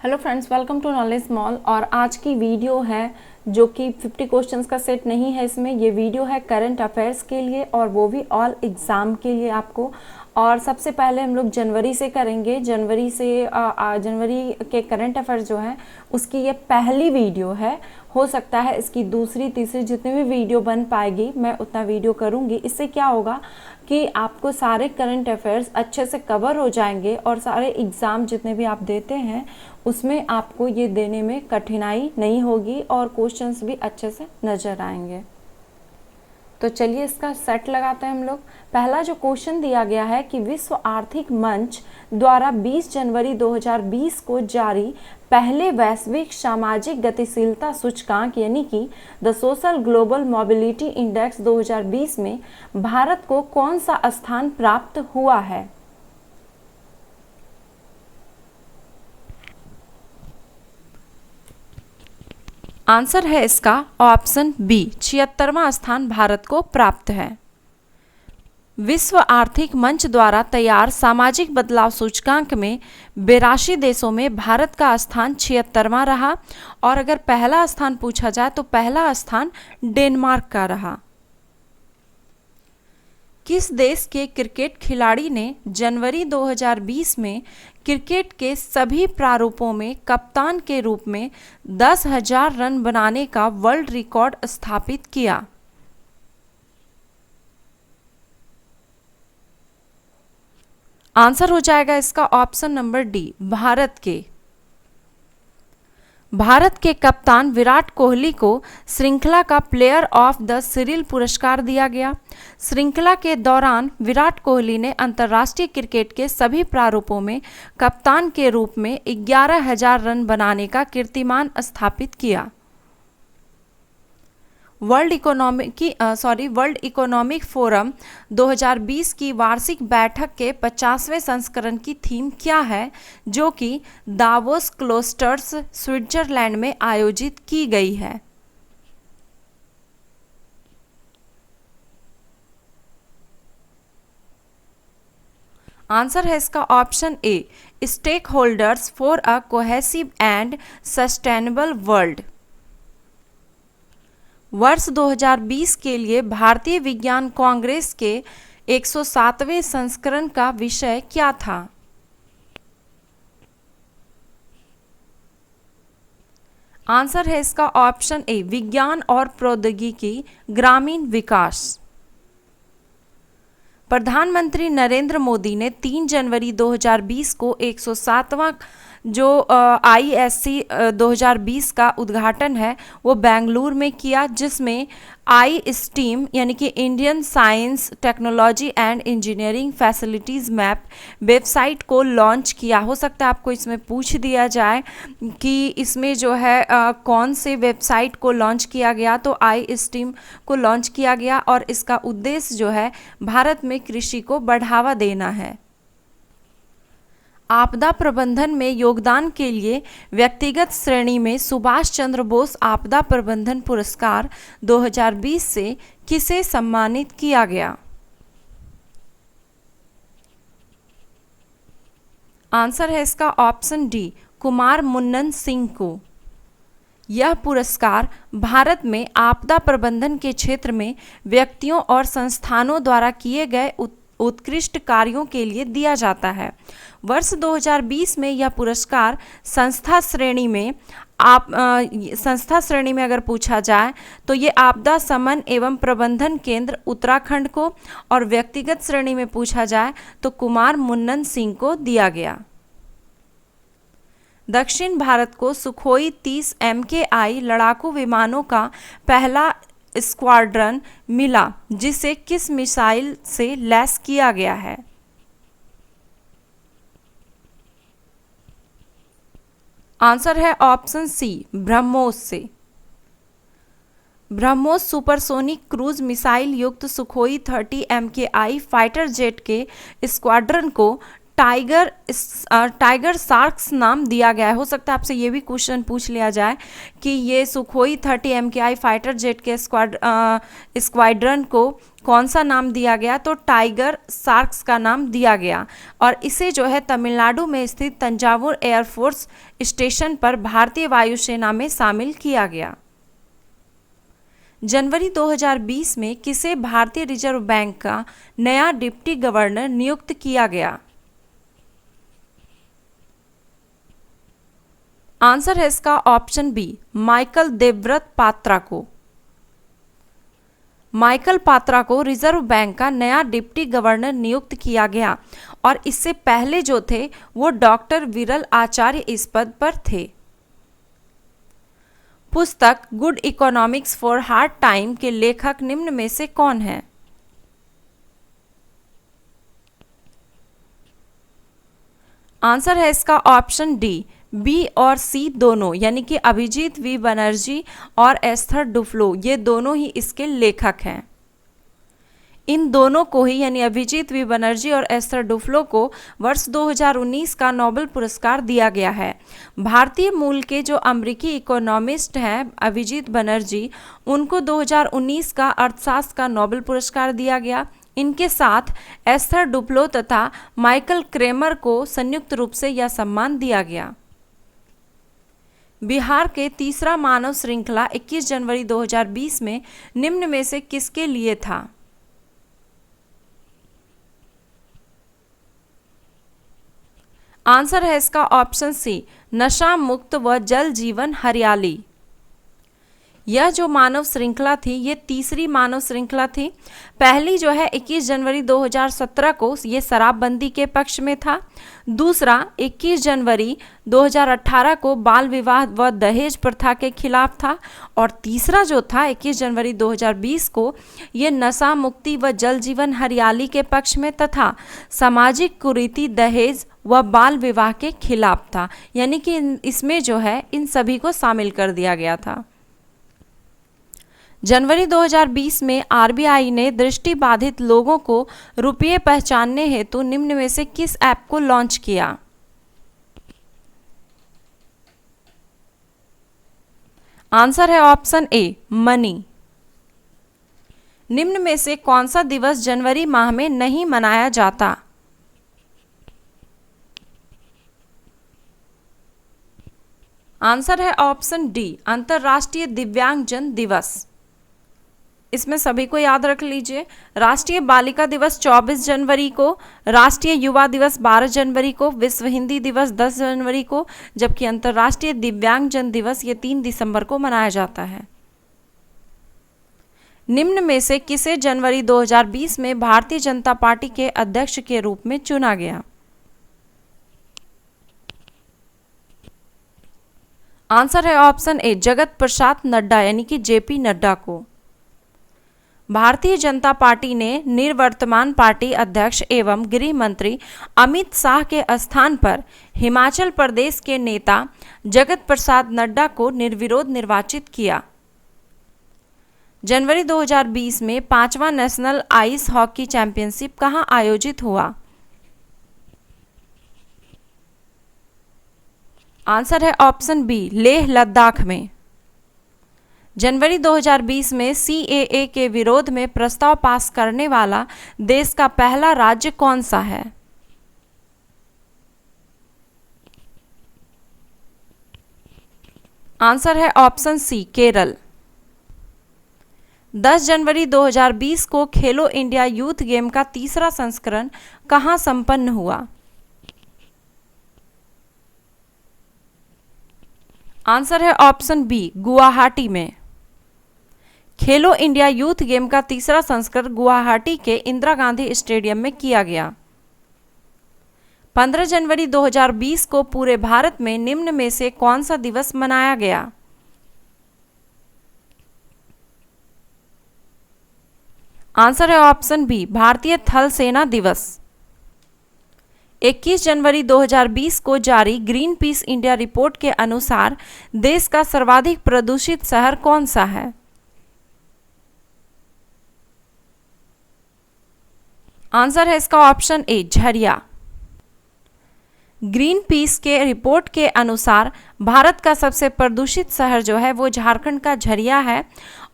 Hello friends, welcome to knowledge mall. और आज की वीडियो है जो कि 50 क्वेश्चंस का सेट नहीं है। इसमें ये वीडियो है करंट अफेयर्स के लिए और वो भी ऑल एग्ज़ाम के लिए आपको। और सबसे पहले हम लोग जनवरी से करेंगे। जनवरी के करंट अफेयर्स जो है उसकी ये पहली वीडियो है। हो सकता है इसकी दूसरी तीसरी जितनी भी वीडियो बन पाएगी मैं उतना वीडियो करूँगी। इससे क्या होगा कि आपको सारे करंट अफेयर्स अच्छे से कवर हो जाएंगे और सारे एग्ज़ाम जितने भी आप देते हैं उसमें आपको ये देने में कठिनाई नहीं होगी और क्वेश्चंस भी अच्छे से नज़र आएंगे। तो चलिए इसका सेट लगाते हैं हम लोग। पहला जो क्वेश्चन दिया गया है कि विश्व आर्थिक मंच द्वारा 20 जनवरी 2020 को जारी पहले वैश्विक सामाजिक गतिशीलता सूचकांक यानी कि the social global mobility index 2020 में भारत को कौन सा स्थान प्राप्त हुआ है। आंसर है इसका ऑप्शन बी, 76वां स्थान भारत को प्राप्त है। विश्व आर्थिक मंच द्वारा तैयार सामाजिक बदलाव सूचकांक में 82 देशों में भारत का स्थान 76वां रहा। और अगर पहला स्थान पूछा जाए तो पहला स्थान डेनमार्क का रहा। किस देश के क्रिकेट खिलाड़ी ने जनवरी 2020 में क्रिकेट के सभी प्रारूपों में कप्तान के रूप में 10,000 रन बनाने का वर्ल्ड रिकॉर्ड स्थापित किया। आंसर हो जाएगा इसका ऑप्शन नंबर डी, भारत के। भारत के कप्तान विराट कोहली को श्रृंखला का प्लेयर ऑफ द सीरीज पुरस्कार दिया गया। श्रृंखला के दौरान विराट कोहली ने अंतर्राष्ट्रीय क्रिकेट के सभी प्रारूपों में कप्तान के रूप में 11,000 रन बनाने का कीर्तिमान स्थापित किया। वर्ल्ड इकोनॉमिक फोरम 2020 की वार्षिक बैठक के 50वें संस्करण की थीम क्या है, जो कि दावोस क्लोस्टर्स स्विट्जरलैंड में आयोजित की गई है। आंसर है इसका option A, stakeholders for a cohesive and sustainable world. वर्ष 2020 के लिए भारतीय विज्ञान कांग्रेस के 107वें संस्करण का विषय क्या था। आंसर है इसका ऑप्शन ए, विज्ञान और प्रौद्योगिकी ग्रामीण विकास। प्रधानमंत्री नरेंद्र मोदी ने 3 जनवरी 2020 को 107वां जो ISC 2020 का उद्घाटन है वो बेंगलुरु में किया, जिसमें ISTEAM यानी कि Indian science technology and engineering facilities map website को लॉन्च किया। हो सकता है आपको इसमें पूछ दिया जाए कि इसमें जो है कौन से वेबसाइट को लॉन्च किया गया, तो ISTEAM को लॉन्च किया गया और इसका उद्देश्य जो है भारत में कृषि को बढ़ावा देना है। आपदा प्रबंधन में योगदान के लिए व्यक्तिगत श्रेणी में सुभाष चंद्र बोस आपदा प्रबंधन पुरस्कार 2020 से किसे सम्मानित किया गया। आंसर है इसका ऑप्शन डी, कुमार मुन्नन सिंह को। यह पुरस्कार भारत में आपदा प्रबंधन के क्षेत्र में व्यक्तियों और संस्थानों द्वारा किए गए उत्कृष्ट कार्यों के लिए दिया जाता है। वर्ष 2020 में यह पुरस्कार संस्था श्रेणी में अगर पूछा जाए तो ये आपदा शमन एवं प्रबंधन केंद्र उत्तराखंड को, और व्यक्तिगत श्रेणी में पूछा जाए तो कुमार मुन्नन सिंह को दिया गया। दक्षिण भारत को सुखोई 30 MKI लड़ाकू विमानों का पहला स्क्वाड्रन मिला, जिसे किस मिसाइल से लैस किया गया है। आंसर है ऑप्शन सी, ब्रह्मोस से। ब्रह्मोस सुपरसोनिक क्रूज मिसाइल युक्त सुखोई 30 MKI फाइटर जेट के स्क्वाड्रन को टाइगर शार्क्स नाम दिया गया है। हो सकता है आपसे ये भी क्वेश्चन पूछ लिया जाए कि ये सुखोई 30 MKI फाइटर जेट के स्क्वाड्रन को कौन सा नाम दिया गया, तो टाइगर शार्क्स का नाम दिया गया और इसे जो है तमिलनाडु में स्थित तंजावुर एयरफोर्स स्टेशन पर भारतीय वायुसेना में शामिल किया गया। जनवरी 2020 में किसे भारतीय रिजर्व बैंक का नया डिप्टी गवर्नर नियुक्त किया गया? आंसर है इसका option B, Michael Debabrata Patra को। माइकल पात्रा को रिजर्व बैंक का नया डिप्टी गवर्नर नियुक्त किया गया और इससे पहले जो थे वो डॉक्टर विरल आचार्य इस पद पर थे। पुस्तक good economics for hard time के लेखक निम्न में से कौन है? आंसर है इसका ऑप्शन डी, बी और सी दोनों, यानी कि अभिजीत वी बनर्जी और एस्थर डुफ्लो, ये दोनों ही इसके लेखक हैं। इन दोनों को ही यानी अभिजीत वी बनर्जी और एस्थर डुफ्लो को वर्ष 2019 का नोबेल पुरस्कार दिया गया है। भारतीय मूल के जो अमेरिकी इकोनॉमिस्ट हैं अभिजीत बनर्जी, उनको 2019 का अर्थशास्त्र का नोबेल पुरस्कार दिया गया। इनके साथ एस्थर डुफ्लो तथा माइकल क्रेमर को संयुक्त रूप से यह सम्मान दिया गया। बिहार के तीसरा मानव श्रृंखला 21 जनवरी 2020 में निम्न में से किसके लिए था? आंसर है इसका ऑप्शन सी, नशा मुक्त व जल जीवन हरियाली। यह जो मानव श्रृंखला थी ये तीसरी मानव श्रृंखला थी। पहली जो है 21 जनवरी 2017 को ये शराबबंदी के पक्ष में था। दूसरा 21 जनवरी 2018 को बाल विवाह व दहेज प्रथा के खिलाफ था और तीसरा जो था 21 जनवरी 2020 को ये नशा मुक्ति व जल जीवन हरियाली के पक्ष में तथा सामाजिक कुरीति दहेज व बाल विवाह के खिलाफ था। यानी कि इसमें जो है इन सभी को शामिल कर दिया गया था। जनवरी 2020 में आरबीआई ने दृष्टिबाधित लोगों को रुपये पहचानने हेतु निम्न में से किस ऐप को लॉन्च किया? आंसर है ऑप्शन ए, मनी। निम्न में से कौन सा दिवस जनवरी माह में नहीं मनाया जाता? आंसर है ऑप्शन डी, अंतर्राष्ट्रीय दिव्यांगजन दिवस। इसमें सभी को याद रख लीजिए, राष्ट्रीय बालिका दिवस 24 जनवरी को, राष्ट्रीय युवा दिवस 12 जनवरी को, विश्व हिंदी दिवस 10 जनवरी को, जबकि अंतर्राष्ट्रीय दिव्यांगजन दिवस ये 3 दिसंबर को मनाया जाता है। निम्न में से किसे जनवरी 2020 में भारतीय जनता पार्टी के अध्यक्ष के रूप में चुना गया? आंसर है ऑप्शन ए, जगत प्रसाद नड्डा यानी कि जेपी नड्डा को। भारतीय जनता पार्टी ने निवर्तमान पार्टी अध्यक्ष एवं गृह मंत्री अमित शाह के स्थान पर हिमाचल प्रदेश के नेता जगत प्रसाद नड्डा को निर्विरोध निर्वाचित किया। जनवरी 2020 में 5वां नेशनल आइस हॉकी चैंपियनशिप कहां आयोजित हुआ? आंसर है ऑप्शन बी, लेह लद्दाख में। जनवरी 2020 में सीएए के विरोध में प्रस्ताव पास करने वाला देश का पहला राज्य कौन सा है? आंसर है ऑप्शन सी, केरल। 10 जनवरी 2020 को खेलो इंडिया यूथ गेम का तीसरा संस्करण कहां संपन्न हुआ? आंसर है ऑप्शन बी, गुवाहाटी में। खेलो इंडिया यूथ गेम का तीसरा संस्करण गुवाहाटी के इंदिरा गांधी स्टेडियम में किया गया। 15 जनवरी 2020 को पूरे भारत में निम्न में से कौन सा दिवस मनाया गया? आंसर है ऑप्शन बी, भारतीय थल सेना दिवस। 21 जनवरी 2020 को जारी ग्रीन पीस इंडिया रिपोर्ट के अनुसार देश का सर्वाधिक प्रदूषित शहर कौन सा है? आंसर है इसका ऑप्शन ए, झरिया। ग्रीन पीस के रिपोर्ट के अनुसार भारत का सबसे प्रदूषित शहर जो है वो झारखंड का झरिया है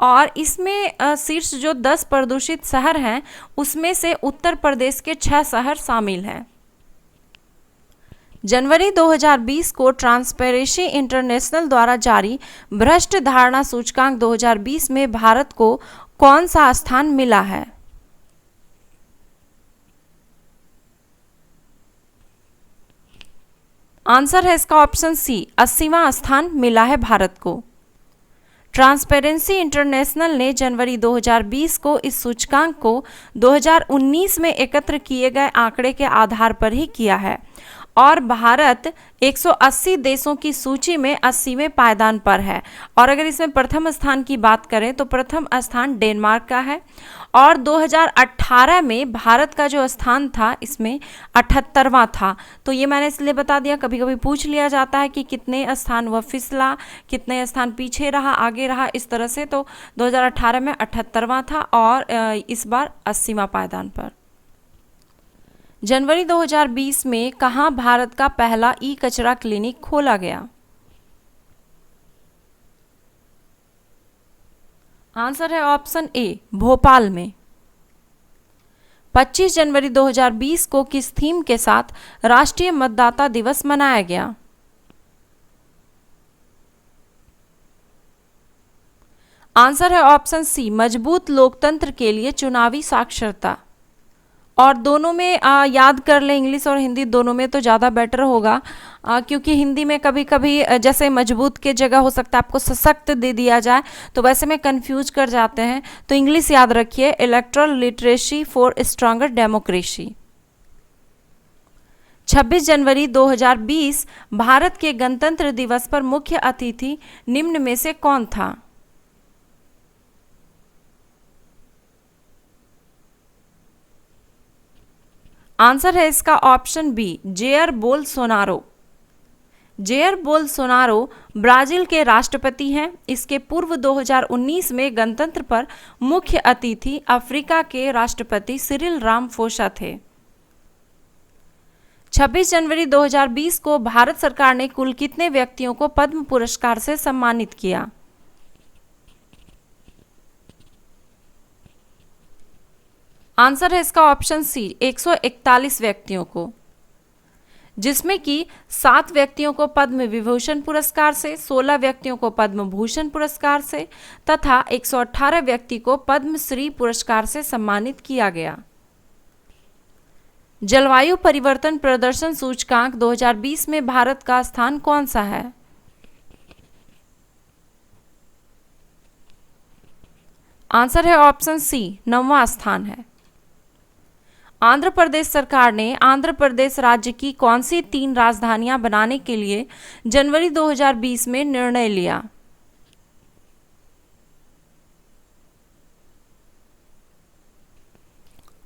और इसमें शीर्ष जो 10 प्रदूषित शहर हैं उसमें से उत्तर प्रदेश के 6 शहर शामिल हैं। जनवरी 2020 को ट्रांसपेरेंसी इंटरनेशनल द्वारा जारी भ्रष्ट धारणा सूचकांक 2020 में भारत को कौन सा स्थान मिला है? आंसर है इसका ऑप्शन सी, 80वां स्थान मिला है भारत को। ट्रांसपेरेंसी इंटरनेशनल ने जनवरी 2020 को इस सूचकांक को 2019 में एकत्र किए गए आंकड़े के आधार पर ही किया है और भारत 180 देशों की सूची में 80वें पायदान पर है। और अगर इसमें प्रथम स्थान की बात करें तो प्रथम स्थान डेनमार्क का है और 2018 में भारत का जो स्थान था इसमें 78वां था। तो ये मैंने इसलिए बता दिया, कभी कभी पूछ लिया जाता है कि कितने स्थान वह फिसला, कितने स्थान पीछे रहा, आगे रहा, इस तरह से। तो 2018 में 78वां था और इस बार 80वां पायदान पर। जनवरी 2020 में कहाँ भारत का पहला ई कचरा क्लिनिक खोला गया? आंसर है ऑप्शन ए, भोपाल में। 25 जनवरी 2020 को किस थीम के साथ राष्ट्रीय मतदाता दिवस मनाया गया? आंसर है ऑप्शन सी, मजबूत लोकतंत्र के लिए चुनावी साक्षरता। और दोनों में याद कर लें, इंग्लिश और हिंदी दोनों में तो ज़्यादा बेटर होगा, क्योंकि हिंदी में कभी कभी जैसे मजबूत के जगह हो सकता है आपको सशक्त दे दिया जाए, तो वैसे में कंफ्यूज कर जाते हैं। तो इंग्लिश याद रखिए, electoral literacy for stronger democracy. 26 जनवरी 2020 भारत के गणतंत्र दिवस पर मुख्य अतिथि निम्न में से कौन था? आंसर है इसका option B, Jair Bolsonaro. Jair Bolsonaro Brazil के राष्ट्रपति हैं। इसके पूर्व 2019 में गणतंत्र पर मुख्य अतिथि अफ्रीका के राष्ट्रपति सिरिल रामाफोसा थे। 26 जनवरी 2020 को भारत सरकार ने कुल कितने व्यक्तियों को पद्म पुरस्कार से सम्मानित किया? आंसर है इसका ऑप्शन सी, 141 व्यक्तियों को, जिसमें कि 7 व्यक्तियों को पद्म विभूषण पुरस्कार से, 16 व्यक्तियों को पद्म भूषण पुरस्कार से तथा 118 व्यक्ति को पद्मश्री पुरस्कार से सम्मानित किया गया। जलवायु परिवर्तन प्रदर्शन सूचकांक 2020 में भारत का स्थान कौन सा है? आंसर है ऑप्शन सी, 9वां स्थान है। आंध्र प्रदेश सरकार ने आंध्र प्रदेश राज्य की कौन सी 3 राजधानियां बनाने के लिए जनवरी 2020 में निर्णय लिया?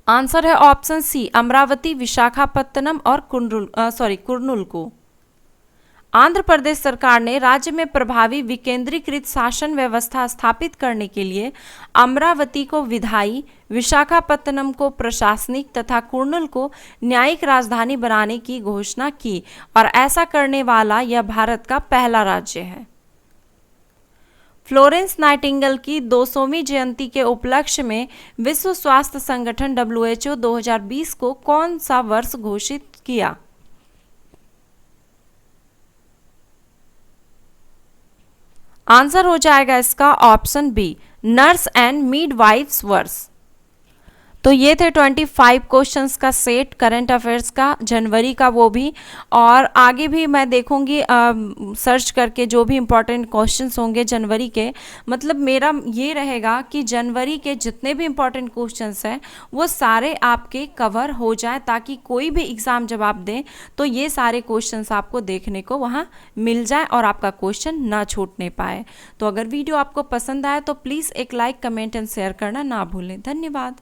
आंसर है ऑप्शन सी, अमरावती, विशाखापत्तनम और कुर्नूल को। आंध्र प्रदेश सरकार ने राज्य में प्रभावी विकेंद्रीकृत शासन व्यवस्था स्थापित करने के लिए अमरावती को विधायी, विशाखापत्तनम को प्रशासनिक तथा कुर्नूल को न्यायिक राजधानी बनाने की घोषणा की और ऐसा करने वाला यह भारत का पहला राज्य है। फ्लोरेंस नाइटिंगेल की 200वीं जयंती के उपलक्ष्य में विश्व स्वास्थ्य संगठन WHO 2020 को कौन सा वर्ष घोषित किया? आंसर हो जाएगा इसका option B, nurse and midwifes वर्ष। तो ये थे 25 क्वेश्चंस का सेट करंट अफेयर्स का, जनवरी का वो भी, और आगे भी मैं देखूंगी सर्च करके जो भी इम्पोर्टेंट क्वेश्चंस होंगे जनवरी के। मतलब मेरा ये रहेगा कि जनवरी के जितने भी इम्पोर्टेंट क्वेश्चंस हैं वो सारे आपके कवर हो जाए, ताकि कोई भी एग्ज़ाम जब आप दें तो ये सारे क्वेश्चंस आपको देखने को वहाँ मिल जाए और आपका क्वेश्चन ना छूटने पाए। तो अगर वीडियो आपको पसंद आए तो प्लीज़ एक लाइक, कमेंट एंड शेयर करना ना भूलें। धन्यवाद।